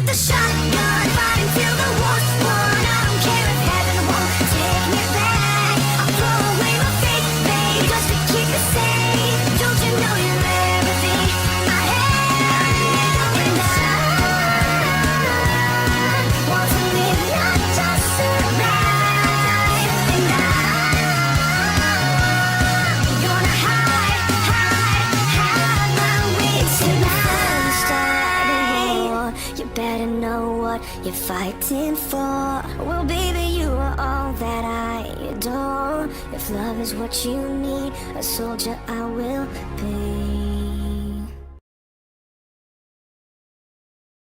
the shotgun, fighting till the war's won. I don't care if heaven won't take me back. I'll throw away my faith, babe, just to keep it safe. Don't you know you're everything I have? And I want to live, not just survive. And I'm gonna hide my way tonight. Start a war, you better know what you're fighting for. Well, baby, you are all that I adore. If love is what you need, a soldier I will be.